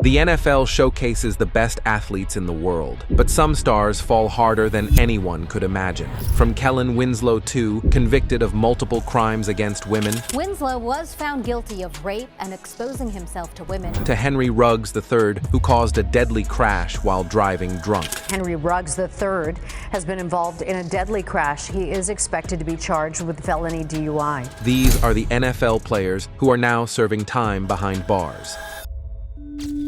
The NFL showcases the best athletes in the world, but some stars fall harder than anyone could imagine. From Kellen Winslow II, convicted of multiple crimes against women, Winslow was found guilty of rape and exposing himself to women, to Henry Ruggs III, who caused a deadly crash while driving drunk. Henry Ruggs III has been involved in a deadly crash. He is expected to be charged with felony DUI. These are the NFL players who are now serving time behind bars.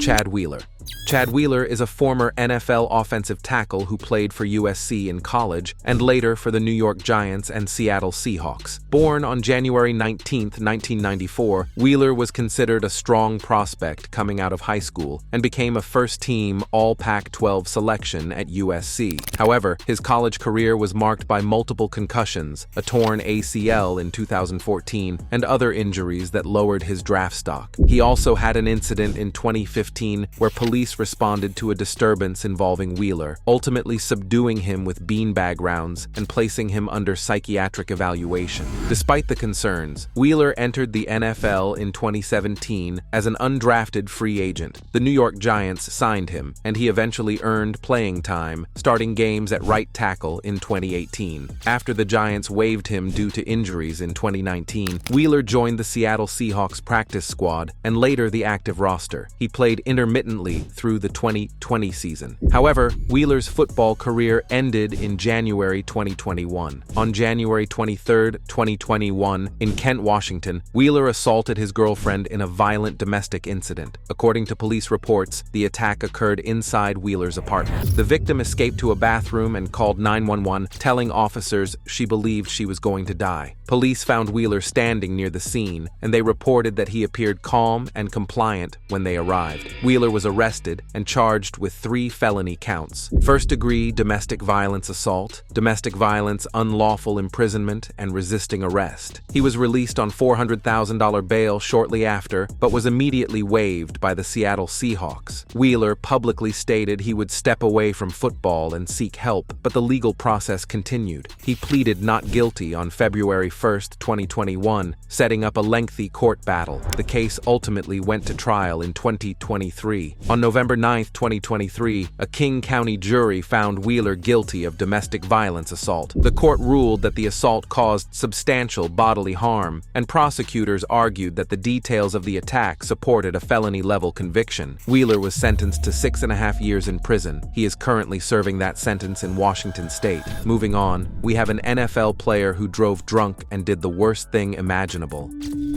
Chad Wheeler. Chad Wheeler is a former NFL offensive tackle who played for USC in college and later for the New York Giants and Seattle Seahawks. Born on January 19, 1994, Wheeler was considered a strong prospect coming out of high school and became a first-team All-Pac-12 selection at USC. However, his college career was marked by multiple concussions, a torn ACL in 2014, and other injuries that lowered his draft stock. He also had an incident in 2015 where police responded to a disturbance involving Wheeler, ultimately subduing him with beanbag rounds and placing him under psychiatric evaluation. Despite the concerns, Wheeler entered the NFL in 2017 as an undrafted free agent. The New York Giants signed him, and he eventually earned playing time, starting games at right tackle in 2018. After the Giants waived him due to injuries in 2019, Wheeler joined the Seattle Seahawks practice squad and later the active roster. He played intermittently through the 2020 season. However, Wheeler's football career ended in January 2021. On January 23, 2021, in Kent, Washington, Wheeler assaulted his girlfriend in a violent domestic incident. According to police reports, the attack occurred inside Wheeler's apartment. The victim escaped to a bathroom and called 911, telling officers she believed she was going to die. Police found Wheeler standing near the scene, and they reported that he appeared calm and compliant when they arrived. Wheeler was arrested and charged with 3 felony counts: first-degree domestic violence assault, domestic violence unlawful imprisonment, and resisting arrest. He was released on $400,000 bail shortly after, but was immediately waived by the Seattle Seahawks. Wheeler publicly stated he would step away from football and seek help, but the legal process continued. He pleaded not guilty on February 1, 2021, setting up a lengthy court battle. The case ultimately went to trial in 2023. On November 9, 2023, a King County jury found Wheeler guilty of domestic violence assault. The court ruled that the assault caused substantial bodily harm, and prosecutors argued that the details of the attack supported a felony-level conviction. Wheeler was sentenced to 6.5 years in prison. He is currently serving that sentence in Washington State. Moving on, we have an NFL player who drove drunk and did the worst thing imaginable.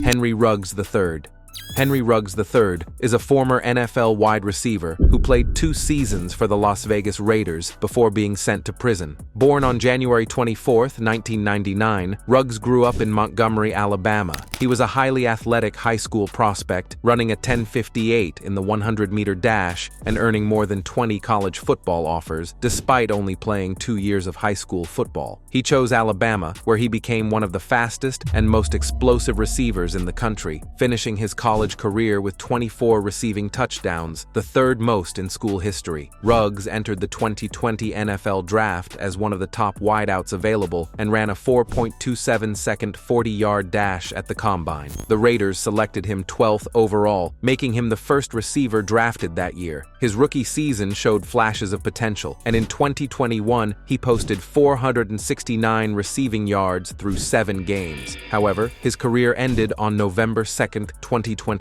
Henry Ruggs III. Henry Ruggs III is a former NFL wide receiver who played 2 seasons for the Las Vegas Raiders before being sent to prison. Born on January 24, 1999, Ruggs grew up in Montgomery, Alabama. He was a highly athletic high school prospect, running a 10.58 in the 100-meter dash and earning more than 20 college football offers, despite only playing 2 years of high school football. He chose Alabama, where he became one of the fastest and most explosive receivers in the country, finishing his college career with 24 receiving touchdowns, the 3rd most in school history. Ruggs entered the 2020 NFL Draft as one of the top wideouts available and ran a 4.27-second 40-yard dash at the Combine. The Raiders selected him 12th overall, making him the first receiver drafted that year. His rookie season showed flashes of potential, and in 2021, he posted 469 receiving yards through 7 games. However, his career ended on November 2, 2021.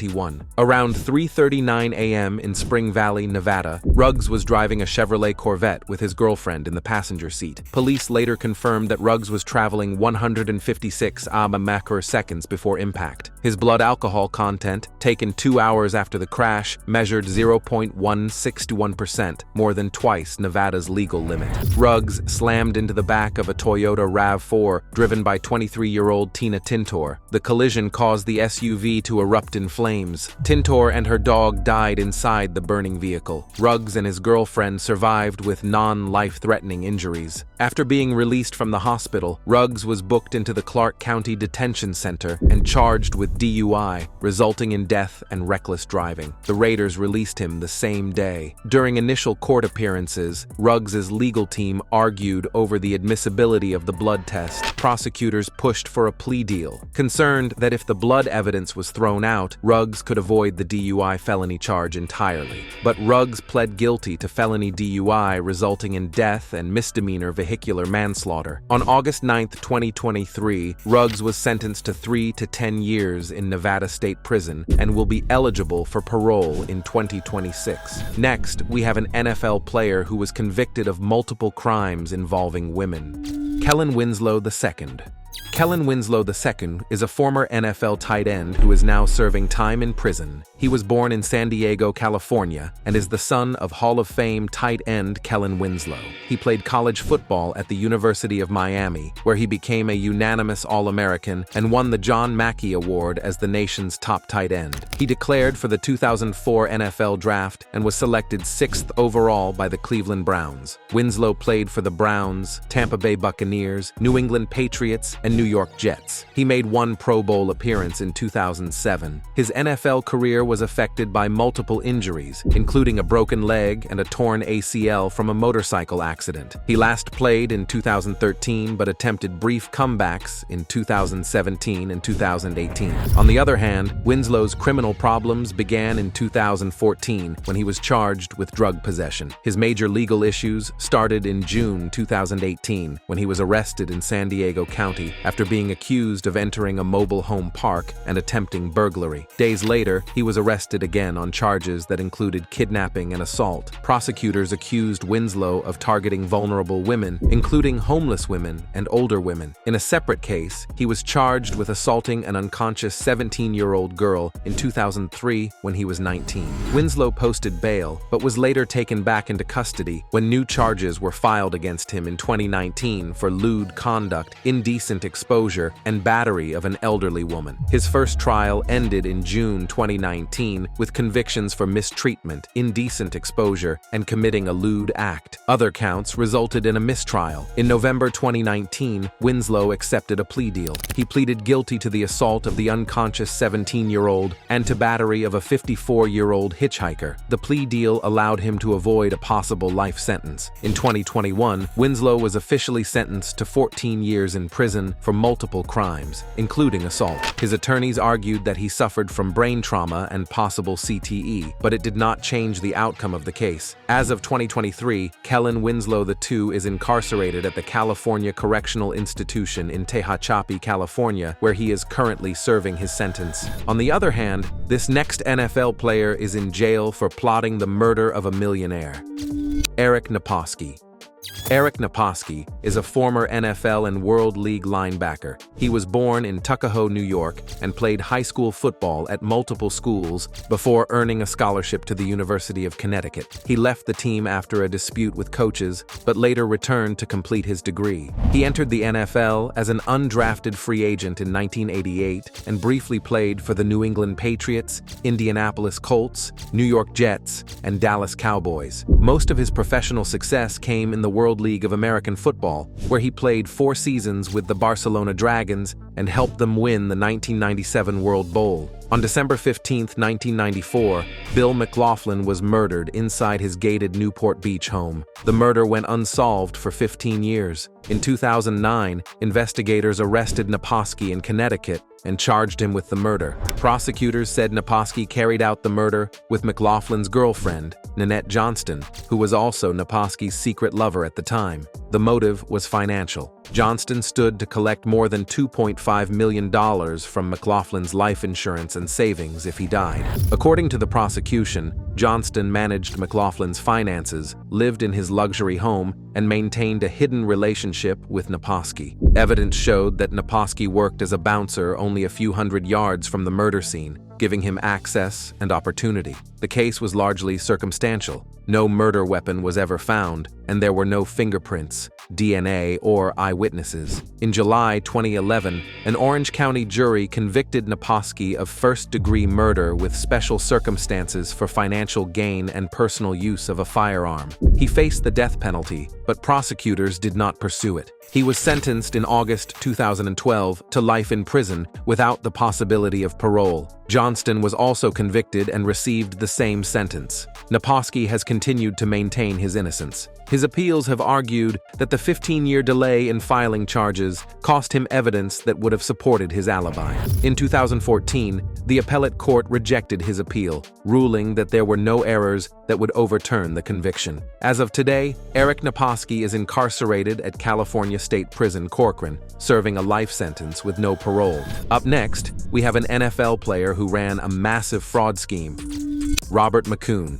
Around 3:39 a.m. in Spring Valley, Nevada, Ruggs was driving a Chevrolet Corvette with his girlfriend in the passenger seat. Police later confirmed that Ruggs was traveling 156 mph before impact. His blood alcohol content, taken 2 hours after the crash, measured 0.161%, more than twice Nevada's legal limit. Ruggs slammed into the back of a Toyota RAV4 driven by 23-year-old Tina Tintor. The collision caused the SUV to erupt in flames. Tintor and her dog died inside the burning vehicle. Ruggs and his girlfriend survived with non-life-threatening injuries. After being released from the hospital, Ruggs was booked into the Clark County Detention Center and charged with DUI, resulting in death and reckless driving. The Raiders released him the same day. During initial court appearances, Ruggs' legal team argued over the admissibility of the blood test. Prosecutors pushed for a plea deal, concerned that if the blood evidence was thrown out, Ruggs could avoid the DUI felony charge entirely. But Ruggs pled guilty to felony DUI resulting in death and misdemeanor vehicular manslaughter. On August 9, 2023, Ruggs was sentenced to 3 to 10 years in Nevada State Prison and will be eligible for parole in 2026. Next, we have an NFL player who was convicted of multiple crimes involving women. Kellen Winslow II. Kellen Winslow II is a former NFL tight end who is now serving time in prison. He was born in San Diego, California, and is the son of Hall of Fame tight end Kellen Winslow. He played college football at the University of Miami, where he became a unanimous All-American and won the John Mackey Award as the nation's top tight end. He declared for the 2004 NFL Draft and was selected 6th overall by the Cleveland Browns. Winslow played for the Browns, Tampa Bay Buccaneers, New England Patriots, and New York Jets. He made one Pro Bowl appearance in 2007. His NFL career was affected by multiple injuries, including a broken leg and a torn ACL from a motorcycle accident. He last played in 2013 but attempted brief comebacks in 2017 and 2018. On the other hand, Winslow's criminal problems began in 2014 when he was charged with drug possession. His major legal issues started in June 2018 when he was arrested in San Diego County after being accused of entering a mobile home park and attempting burglary. Days later, he was arrested again on charges that included kidnapping and assault. Prosecutors accused Winslow of targeting vulnerable women, including homeless women and older women. In a separate case, he was charged with assaulting an unconscious 17-year-old girl in 2003 when he was 19. Winslow posted bail, but was later taken back into custody when new charges were filed against him in 2019 for lewd conduct, indecent exposure, and battery of an elderly woman. His first trial ended in June 2019 with convictions for mistreatment, indecent exposure, and committing a lewd act. Other counts resulted in a mistrial. In November 2019, Winslow accepted a plea deal. He pleaded guilty to the assault of the unconscious 17-year-old and to battery of a 54-year-old hitchhiker. The plea deal allowed him to avoid a possible life sentence. In 2021, Winslow was officially sentenced to 14 years in prison for multiple crimes, including assault. His attorneys argued that he suffered from brain trauma and possible CTE, but it did not change the outcome of the case. As of 2023, Kellen Winslow II is incarcerated at the California Correctional Institution in Tehachapi, California, where he is currently serving his sentence. On the other hand, this next NFL player is in jail for plotting the murder of a millionaire. Eric Naposki. Eric Naposki is a former NFL and World League linebacker. He was born in Tuckahoe, New York, and played high school football at multiple schools before earning a scholarship to the University of Connecticut. He left the team after a dispute with coaches, but later returned to complete his degree. He entered the NFL as an undrafted free agent in 1988 and briefly played for the New England Patriots, Indianapolis Colts, New York Jets, and Dallas Cowboys. Most of his professional success came in the World League of American Football, where he played 4 seasons with the Barcelona Dragons and helped them win the 1997 World Bowl. On December 15, 1994, Bill McLaughlin was murdered inside his gated Newport Beach home. The murder went unsolved for 15 years. In 2009, investigators arrested Naposki in Connecticut and charged him with the murder. Prosecutors said Naposki carried out the murder with McLaughlin's girlfriend, Nanette Johnston, who was also Naposki's secret lover at the time. The motive was financial. Johnston stood to collect more than $2.5 million from McLaughlin's life insurance and savings if he died. According to the prosecution, Johnston managed McLaughlin's finances, lived in his luxury home, and maintained a hidden relationship with Naposki. Evidence showed that Naposki worked as a bouncer only a few hundred yards from the murder scene, giving him access and opportunity. The case was largely circumstantial. No murder weapon was ever found, and there were no fingerprints, DNA, or eyewitnesses. In July 2011, an Orange County jury convicted Naposki of first-degree murder with special circumstances for financial gain and personal use of a firearm. He faced the death penalty, but prosecutors did not pursue it. He was sentenced in August 2012 to life in prison without the possibility of parole. Johnston was also convicted and received the same sentence. Naposki has continued to maintain his innocence. His appeals have argued that the 15-year delay in filing charges cost him evidence that would have supported his alibi. In 2014, The appellate court rejected his appeal, ruling that there were no errors that would overturn the conviction. As of today, Eric Naposki is incarcerated at California State Prison Corcoran, serving a life sentence with no parole. Up next, we have an NFL player who ran a massive fraud scheme. Robert McCoon.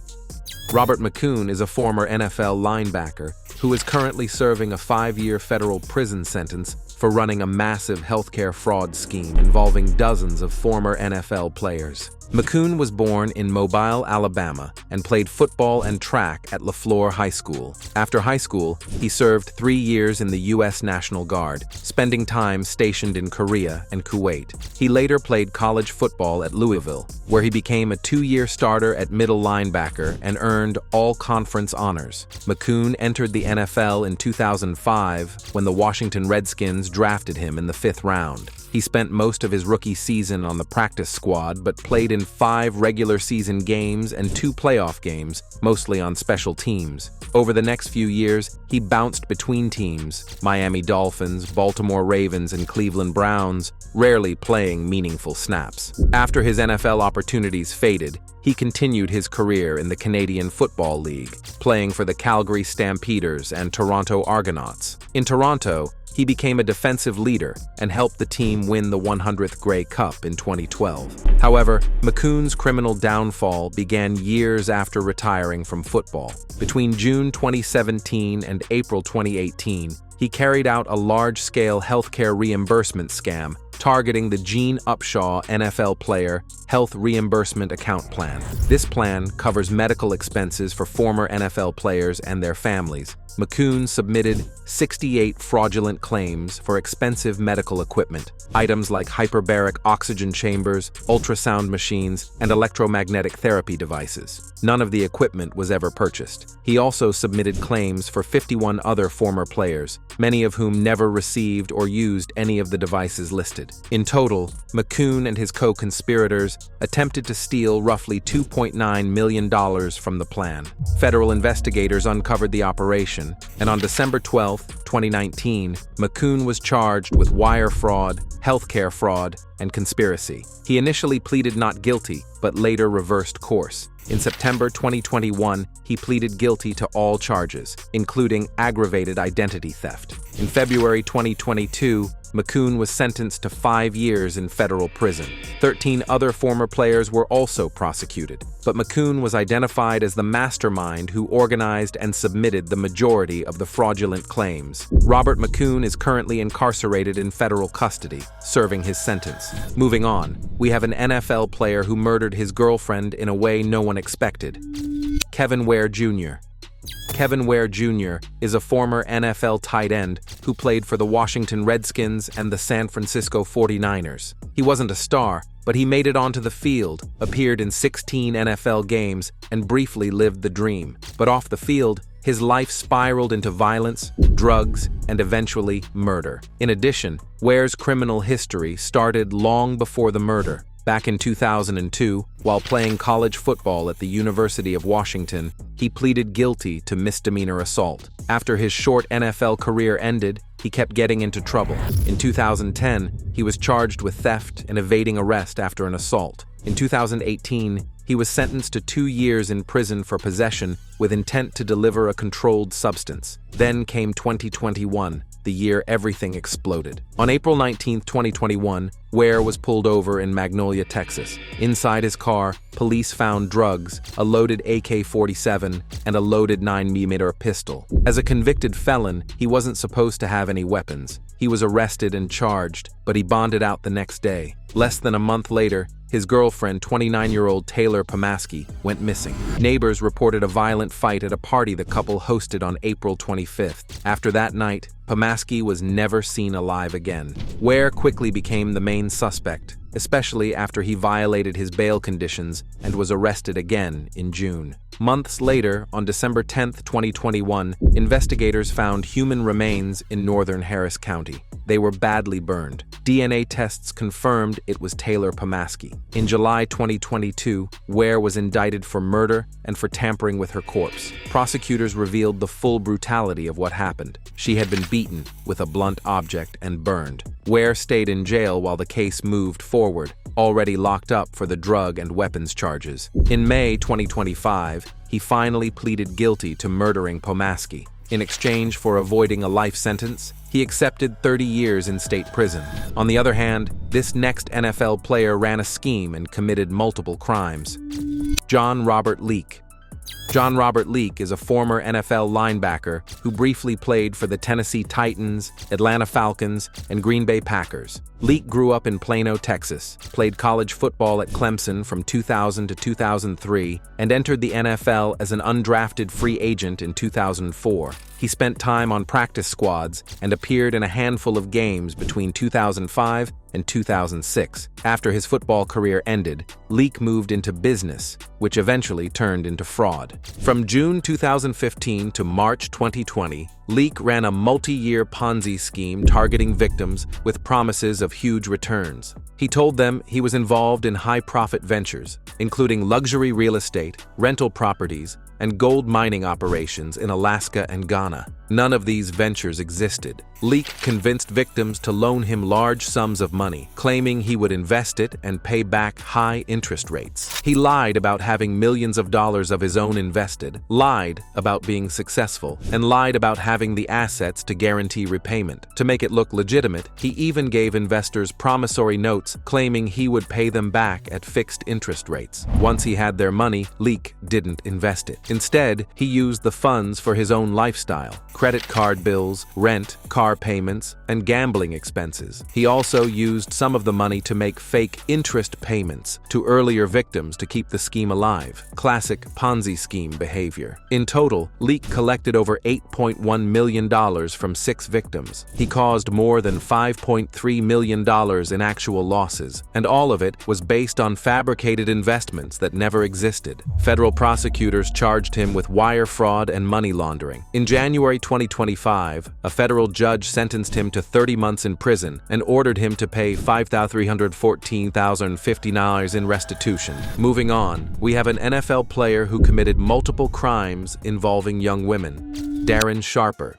Robert McCoon is a former NFL linebacker who is currently serving a 5-year federal prison sentence for running a massive healthcare fraud scheme involving dozens of former NFL players. McCoon was born in Mobile, Alabama, and played football and track at LaFleur High School. After high school, he served 3 years in the U.S. National Guard, spending time stationed in Korea and Kuwait. He later played college football at Louisville, where he became a 2-year starter at middle linebacker and earned all-conference honors. McCoon entered the NFL in 2005 when the Washington Redskins drafted him in the 5th round. He spent most of his rookie season on the practice squad, but played in 5 regular season games and 2 playoff games, mostly on special teams. Over the next few years, he bounced between teams, Miami Dolphins, Baltimore Ravens, and Cleveland Browns, rarely playing meaningful snaps. After his NFL opportunities faded, he continued his career in the Canadian Football League, playing for the Calgary Stampeders and Toronto Argonauts. In Toronto, he became a defensive leader and helped the team win the 100th Grey Cup in 2012. However, McCoon's criminal downfall began years after retiring from football. Between June 2017 and April 2018, he carried out a large-scale healthcare reimbursement scam targeting the Gene Upshaw NFL player Health Reimbursement Account Plan. This plan covers medical expenses for former NFL players and their families. McCoon submitted 68 fraudulent claims for expensive medical equipment, items like hyperbaric oxygen chambers, ultrasound machines, and electromagnetic therapy devices. None of the equipment was ever purchased. He also submitted claims for 51 other former players, many of whom never received or used any of the devices listed. In total, McCoon and his co-conspirators attempted to steal roughly $2.9 million from the plan. Federal investigators uncovered the operation, and on December 12, 2019, McCoon was charged with wire fraud, healthcare fraud, and conspiracy. He initially pleaded not guilty, but later reversed course. In September 2021, he pleaded guilty to all charges, including aggravated identity theft. In February 2022, McCoon was sentenced to 5 years in federal prison. 13 other former players were also prosecuted, but McCoon was identified as the mastermind who organized and submitted the majority of the fraudulent claims. Robert McCoon is currently incarcerated in federal custody, serving his sentence. Moving on, we have an NFL player who murdered his girlfriend in a way no one expected. Kevin Ware Jr. Kevin Ware Jr. is a former NFL tight end who played for the Washington Redskins and the San Francisco 49ers. He wasn't a star, but he made it onto the field, appeared in 16 NFL games, and briefly lived the dream. But off the field, his life spiraled into violence, drugs, and eventually murder. In addition, Ware's criminal history started long before the murder. Back in 2002, while playing college football at the University of Washington, he pleaded guilty to misdemeanor assault. After his short NFL career ended, he kept getting into trouble. In 2010, he was charged with theft and evading arrest after an assault. In 2018, he was sentenced to 2 years in prison for possession with intent to deliver a controlled substance. Then came 2021, the year everything exploded. On April 19, 2021, Ware was pulled over in Magnolia, Texas. Inside his car, police found drugs, a loaded AK-47, and a loaded 9mm pistol. As a convicted felon, he wasn't supposed to have any weapons. He was arrested and charged, but he bonded out the next day. Less than a month later, his girlfriend, 29-year-old Taylor Pomaski, went missing. Neighbors reported a violent fight at a party the couple hosted on April 25th. After that night, Pomaski was never seen alive again. Ware quickly became the main suspect, especially after he violated his bail conditions and was arrested again in June. Months later, on December 10, 2021, investigators found human remains in northern Harris County. They were badly burned. DNA tests confirmed it was Taylor Pomaski. In July 2022, Ware was indicted for murder and for tampering with her corpse. Prosecutors revealed the full brutality of what happened. She had been beaten with a blunt object and burned. Ware stayed in jail while the case moved forward, already locked up for the drug and weapons charges. In May 2025, he finally pleaded guilty to murdering Pomaski. In exchange for avoiding a life sentence, he accepted 30 years in state prison. On the other hand, this next NFL player ran a scheme and committed multiple crimes. John Robert Leake. John Robert Leake is a former NFL linebacker who briefly played for the Tennessee Titans, Atlanta Falcons, and Green Bay Packers. Leake grew up in Plano, Texas, played college football at Clemson from 2000 to 2003, and entered the NFL as an undrafted free agent in 2004. He spent time on practice squads and appeared in a handful of games between 2005 and 2006. After his football career ended, Leake moved into business, which eventually turned into fraud. From June 2015 to March 2020, Leake ran a multi-year Ponzi scheme targeting victims with promises of huge returns. He told them he was involved in high-profit ventures, including luxury real estate, rental properties, and gold mining operations in Alaska and Ghana. None of these ventures existed. Leake convinced victims to loan him large sums of money, claiming he would invest it and pay back high interest rates. He lied about having millions of dollars of his own invested, lied about being successful, and lied about having the assets to guarantee repayment. To make it look legitimate, he even gave investors promissory notes claiming he would pay them back at fixed interest rates. Once he had their money, Leake didn't invest it. Instead, he used the funds for his own lifestyle: credit card bills, rent, car payments, and gambling expenses. He also used some of the money to make fake interest payments to earlier victims to keep the scheme alive. Classic Ponzi scheme behavior. In total, Leake collected over $8.1 million from 6 victims. He caused more than $5.3 million in actual losses, and all of it was based on fabricated investments that never existed. Federal prosecutors charged him with wire fraud and money laundering. In January 2025, a federal judge sentenced him to 30 months in prison and ordered him to pay $5,314,050 in restitution. Moving on, we have an NFL player who committed multiple crimes involving young women: Darren Sharper.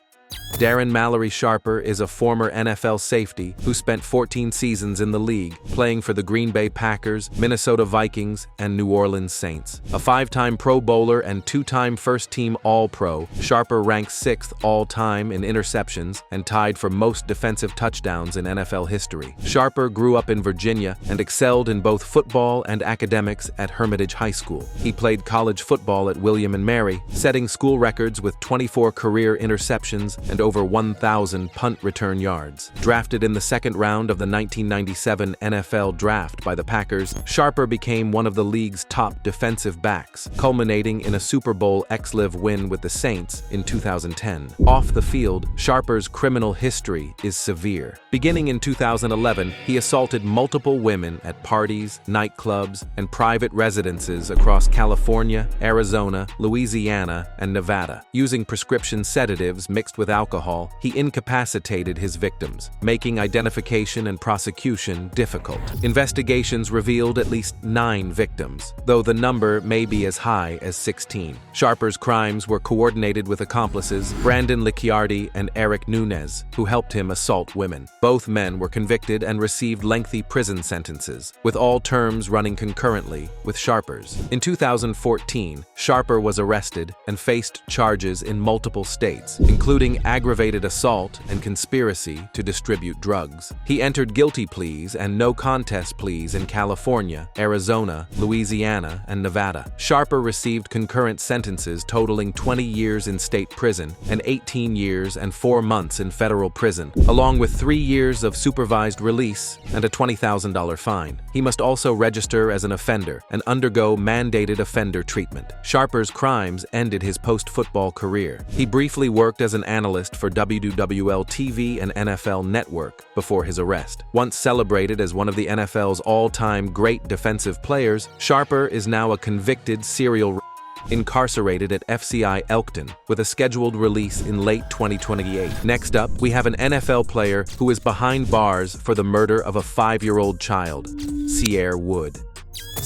Darren Mallory Sharper is a former NFL safety who spent 14 seasons in the league, playing for the Green Bay Packers, Minnesota Vikings, and New Orleans Saints. A 5-time Pro Bowler and 2-time first-team All-Pro, Sharper ranks 6th all-time in interceptions and tied for most defensive touchdowns in NFL history. Sharper grew up in Virginia and excelled in both football and academics at Hermitage High School. He played college football at William & Mary, setting school records with 24 career interceptions and over 1,000 punt return yards. Drafted in the second round of the 1997 NFL Draft by the Packers, Sharper became one of the league's top defensive backs, culminating in a Super Bowl XLIV win with the Saints in 2010. Off the field, Sharper's criminal history is severe. Beginning in 2011, he assaulted multiple women at parties, nightclubs, and private residences across California, Arizona, Louisiana, and Nevada. Using prescription sedatives mixed with alcohol, he incapacitated his victims, making identification and prosecution difficult. Investigations revealed at least 9 victims, though the number may be as high as 16. Sharper's crimes were coordinated with accomplices Brandon Licciardi and Eric Nunez, who helped him assault women. Both men were convicted and received lengthy prison sentences, with all terms running concurrently with Sharper's. In 2014, Sharper was arrested and faced charges in multiple states, including aggravated assault and conspiracy to distribute drugs. He entered guilty pleas and no contest pleas in California, Arizona, Louisiana, and Nevada. Sharper received concurrent sentences totaling 20 years in state prison and 18 years and 4 months in federal prison, along with 3 years of supervised release and a $20,000 fine. He must also register as an offender and undergo mandated offender treatment. Sharper's crimes ended his post-football career. He briefly worked as an analyst for WWL-TV and NFL Network before his arrest. Once celebrated as one of the NFL's all-time great defensive players, Sharper is now a convicted serial incarcerated at FCI Elkton with a scheduled release in late 2028. Next up, we have an NFL player who is behind bars for the murder of a 5-year-old child, Sierre Wood.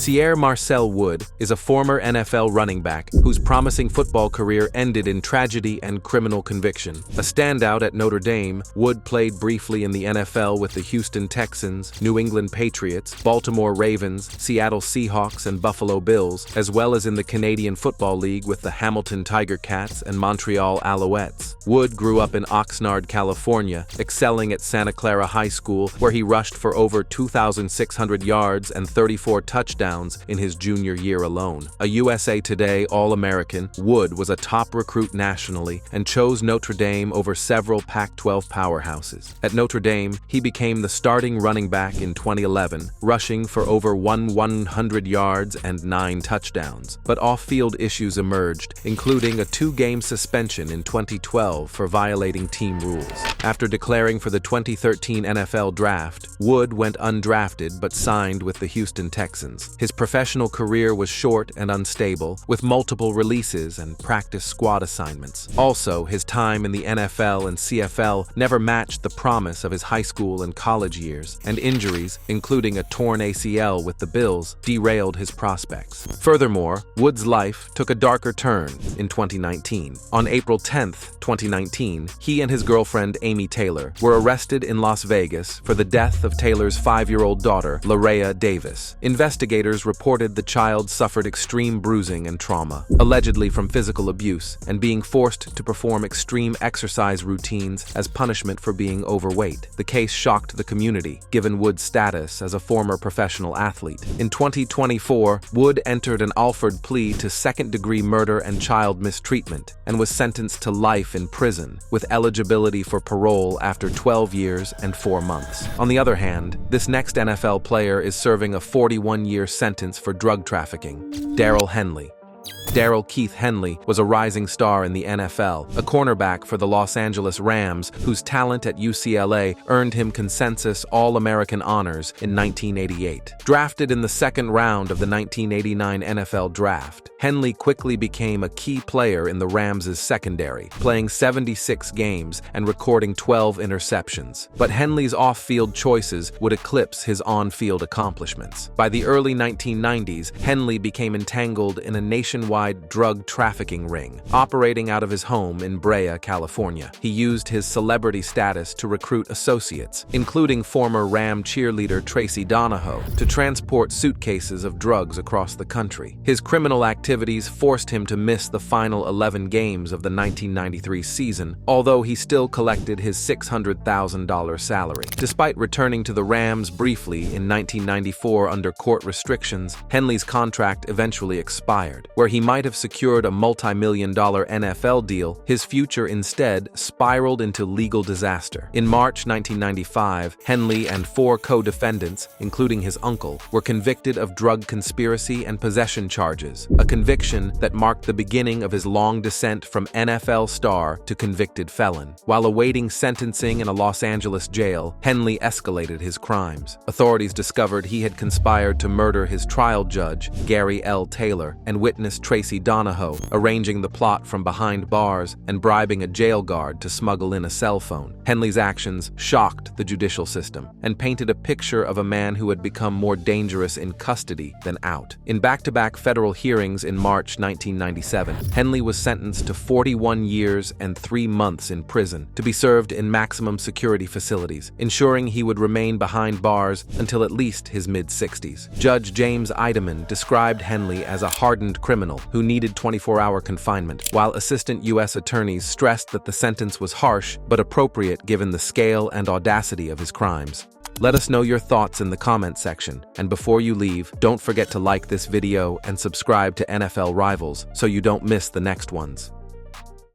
Cierre Marcel Wood is a former NFL running back whose promising football career ended in tragedy and criminal conviction. A standout at Notre Dame, Wood played briefly in the NFL with the Houston Texans, New England Patriots, Baltimore Ravens, Seattle Seahawks, and Buffalo Bills, as well as in the Canadian Football League with the Hamilton Tiger Cats and Montreal Alouettes. Wood grew up in Oxnard, California, excelling at Santa Clara High School, where he rushed for over 2,600 yards and 34 touchdowns in his junior year alone. A USA Today All-American, Wood was a top recruit nationally and chose Notre Dame over several Pac-12 powerhouses. At Notre Dame, he became the starting running back in 2011, rushing for over 100 yards and 9 touchdowns. But off-field issues emerged, including a 2-game suspension in 2012 for violating team rules. After declaring for the 2013 NFL Draft, Wood went undrafted but signed with the Houston Texans. His professional career was short and unstable, with multiple releases and practice squad assignments. Also, his time in the NFL and CFL never matched the promise of his high school and college years, and injuries, including a torn ACL with the Bills, derailed his prospects. Furthermore, Wood's life took a darker turn in 2019. On April 10, 2019, he and his girlfriend Amy Taylor were arrested in Las Vegas for the death of Taylor's 5-year-old daughter, Larea Davis. Investigators reported the child suffered extreme bruising and trauma, allegedly from physical abuse and being forced to perform extreme exercise routines as punishment for being overweight. The case shocked the community, given Wood's status as a former professional athlete. In 2024, Wood entered an Alford plea to second-degree murder and child mistreatment and was sentenced to life in prison, with eligibility for parole after 12 years and 4 months. On the other hand, this next NFL player is serving a 41-year sentence for drug trafficking. Darrell Henley. Darrell Keith Henley was a rising star in the NFL, a cornerback for the Los Angeles Rams, whose talent at UCLA earned him consensus All-American honors in 1988. Drafted in the second round of the 1989 NFL Draft, Henley quickly became a key player in the Rams' secondary, playing 76 games and recording 12 interceptions. But Henley's off-field choices would eclipse his on-field accomplishments. By the early 1990s, Henley became entangled in a nationwide drug trafficking ring, operating out of his home in Brea, California. He used his celebrity status to recruit associates, including former Ram cheerleader Tracy Donahoe, to transport suitcases of drugs across the country. His criminal activities forced him to miss the final 11 games of the 1993 season, although he still collected his $600,000 salary. Despite returning to the Rams briefly in 1994 under court restrictions, Henley's contract eventually expired. Where he might have secured a multi-million-dollar NFL deal, his future instead spiraled into legal disaster. In March 1995, Henley and 4 co-defendants, including his uncle, were convicted of drug conspiracy and possession charges, a conviction that marked the beginning of his long descent from NFL star to convicted felon. While awaiting sentencing in a Los Angeles jail, Henley escalated his crimes. Authorities discovered he had conspired to murder his trial judge, Gary L. Taylor, and witness Tracy Donahoe, arranging the plot from behind bars and bribing a jail guard to smuggle in a cell phone. Henley's actions shocked the judicial system and painted a picture of a man who had become more dangerous in custody than out. In back-to-back federal hearings in March 1997, Henley was sentenced to 41 years and 3 months in prison to be served in maximum security facilities, ensuring he would remain behind bars until at least his mid-60s. Judge James Eidemann described Henley as a hardened criminal who needed 24-hour confinement, while assistant U.S. attorneys stressed that the sentence was harsh but appropriate given the scale and audacity of his crimes. Let us know your thoughts in the comment section, and before you leave, don't forget to like this video and subscribe to NFL Rivals so you don't miss the next ones.